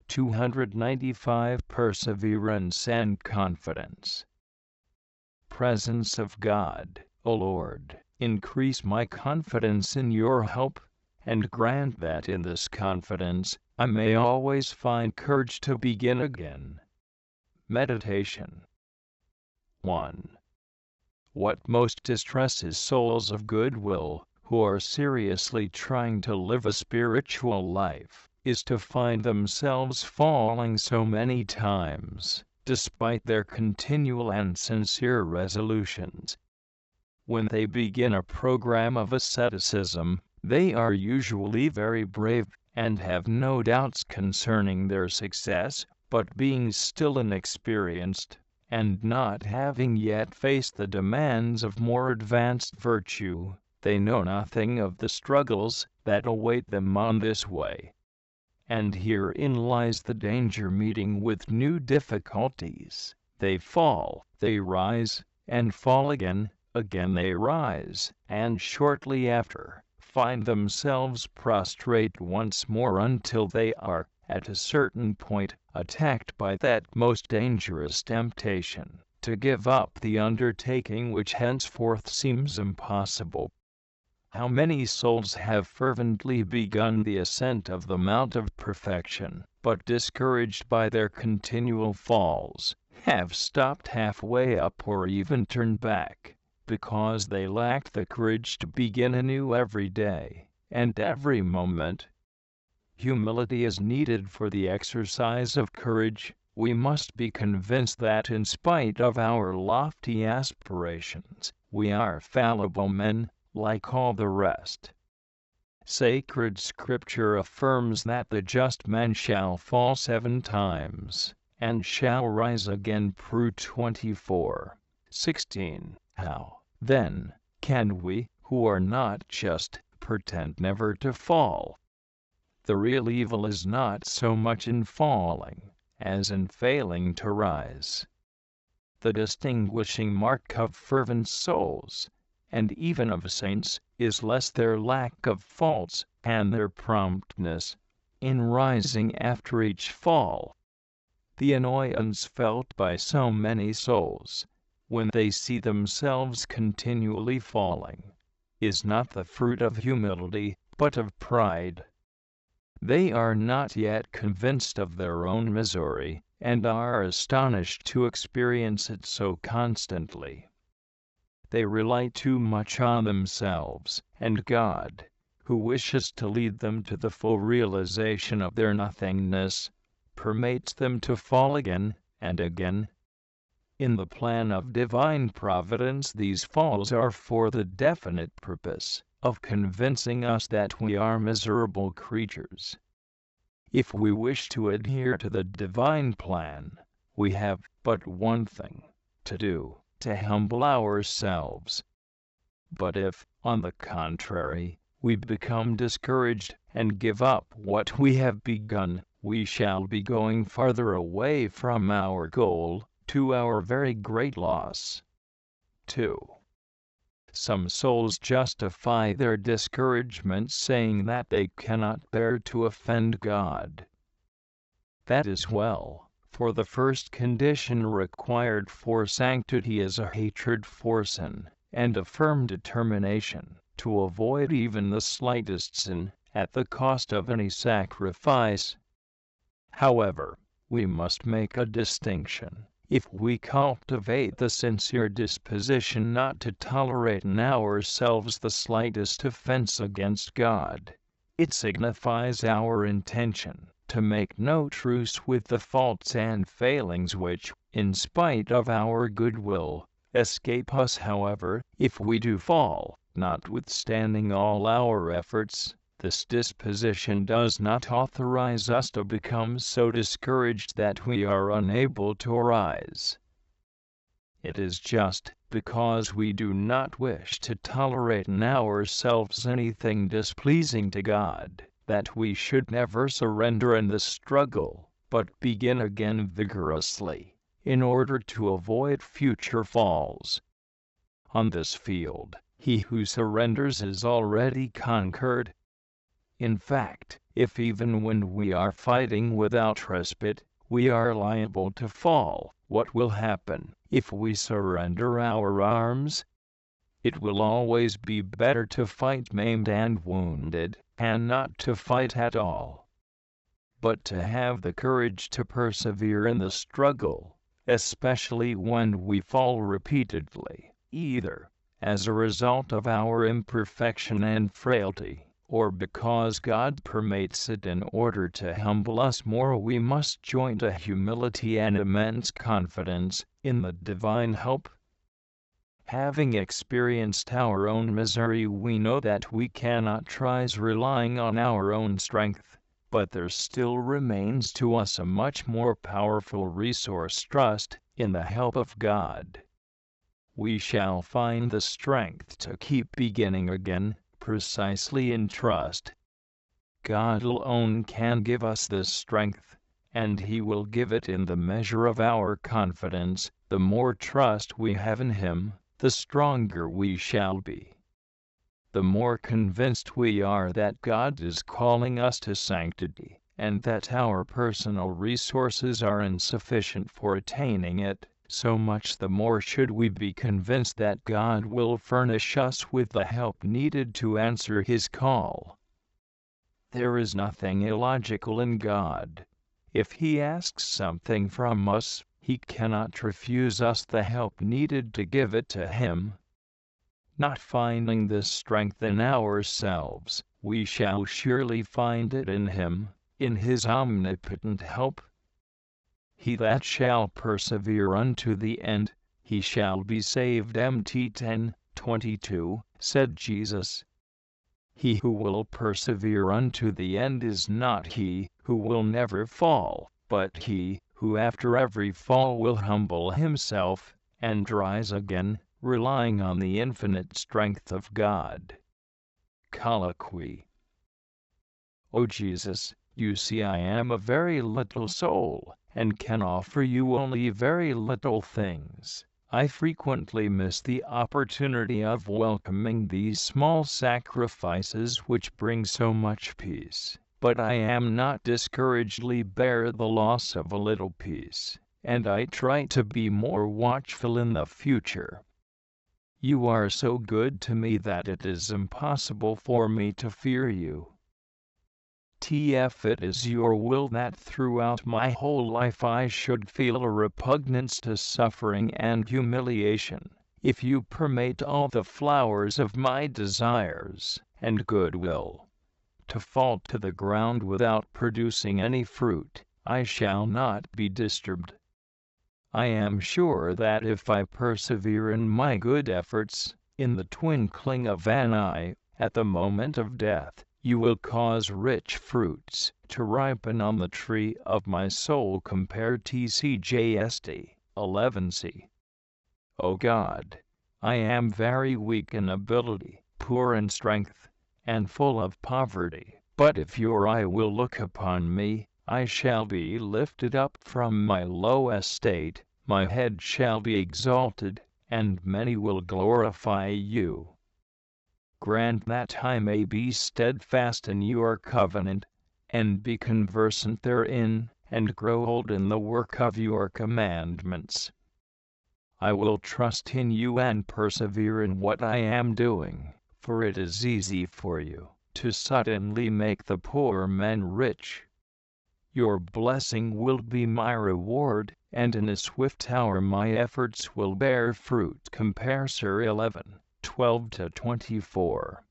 295 Perseverance and confidence. Presence of God, O Lord, increase my confidence in your help, and grant that in this confidence I may always find courage to begin again. Meditation 1. What most distresses souls of good will, who are seriously trying to live a spiritual life, is to find themselves falling so many times, despite their continual and sincere resolutions. When they begin a program of asceticism, they are usually very brave, and have no doubts concerning their success, but being still inexperienced, and not having yet faced the demands of more advanced virtue, they know nothing of the struggles that await them on this way. And herein lies the danger. Meeting with new difficulties, they fall, they rise, and fall again, again they rise, and shortly after, find themselves prostrate once more until they are, at a certain point, attacked by that most dangerous temptation, to give up the undertaking which henceforth seems impossible. How many souls have fervently begun the ascent of the Mount of Perfection, but discouraged by their continual falls, have stopped halfway up or even turned back, because they lacked the courage to begin anew every day, and every moment. Humility is needed for the exercise of courage. We must be convinced that in spite of our lofty aspirations, we are fallible men, like all the rest. Sacred Scripture affirms that the just man shall fall 7 times, and shall rise again. Prov 24:16. How, then, can we, who are not just, pretend never to fall? The real evil is not so much in falling, as in failing to rise. The distinguishing mark of fervent souls, and even of saints, is less their lack of faults, and their promptness in rising after each fall. The annoyance felt by so many souls, when they see themselves continually falling, is not the fruit of humility, but of pride. They are not yet convinced of their own misery, and are astonished to experience it so constantly. They rely too much on themselves, and God, who wishes to lead them to the full realization of their nothingness, permits them to fall again and again. In the plan of divine providence, these falls are for the definite purpose of convincing us that we are miserable creatures. If we wish to adhere to the divine plan, we have but one thing to do: to humble ourselves. But if, on the contrary, we become discouraged and give up what we have begun, we shall be going farther away from our goal, to our very great loss. 2. Some souls justify their discouragement saying that they cannot bear to offend God. That is well. For the first condition required for sanctity is a hatred for sin, and a firm determination to avoid even the slightest sin, at the cost of any sacrifice. However, we must make a distinction. If we cultivate the sincere disposition not to tolerate in ourselves the slightest offense against God, it signifies our intention to make no truce with the faults and failings which, in spite of our good will, escape us. However, if we do fall, notwithstanding all our efforts, this disposition does not authorize us to become so discouraged that we are unable to rise. It is just because we do not wish to tolerate in ourselves anything displeasing to God, that we should never surrender in the struggle, but begin again vigorously, in order to avoid future falls. On this field, he who surrenders is already conquered. In fact, If even when we are fighting without respite, we are liable to fall, what will happen if we surrender our arms? It will always be better to fight maimed and wounded, and not to fight at all. But to have the courage to persevere in the struggle, especially when we fall repeatedly, either as a result of our imperfection and frailty, or because God permits it in order to humble us more, we must join to humility and immense confidence in the divine help. Having experienced our own misery, we know that we cannot try relying on our own strength, but there still remains to us a much more powerful resource: trust in the help of God. We shall find the strength to keep beginning again, precisely in trust. God alone can give us this strength, and He will give it in the measure of our confidence. The more trust we have in Him, the stronger we shall be. The more convinced we are that God is calling us to sanctity, and that our personal resources are insufficient for attaining it, so much the more should we be convinced that God will furnish us with the help needed to answer His call. There is nothing illogical in God. If He asks something from us, He cannot refuse us the help needed to give it to Him. Not finding this strength in ourselves, we shall surely find it in Him, in His omnipotent help. He that shall persevere unto the end, he shall be saved. Mt 10:22, said Jesus. He who will persevere unto the end is not he who will never fall, but he who after every fall will humble himself and rise again, relying on the infinite strength of God. Colloquy. O Jesus, you see I am a very little soul, and can offer you only very little things. I frequently miss the opportunity of welcoming these small sacrifices which bring so much peace, but I am not discouragedly bear the loss of a little peace, and I try to be more watchful in the future. You are so good to me that it is impossible for me to fear you. It is your will that throughout my whole life I should feel a repugnance to suffering and humiliation. If you permit all the flowers of my desires and goodwill to fall to the ground without producing any fruit, I shall not be disturbed. I am sure that if I persevere in my good efforts, in the twinkling of an eye, at the moment of death, you will cause rich fruits to ripen on the tree of my soul. Compare TCJST 11c. O God, I am very weak in ability, poor in strength, and full of poverty, but if your eye will look upon me, I shall be lifted up from my low estate, my head shall be exalted, and many will glorify you. Grant that I may be steadfast in your covenant, and be conversant therein, and grow old in the work of your commandments. I will trust in you and persevere in what I am doing, for it is easy for you to suddenly make the poor man rich. Your blessing will be my reward, and in a swift hour my efforts will bear fruit. Compare Sir 11:12-24.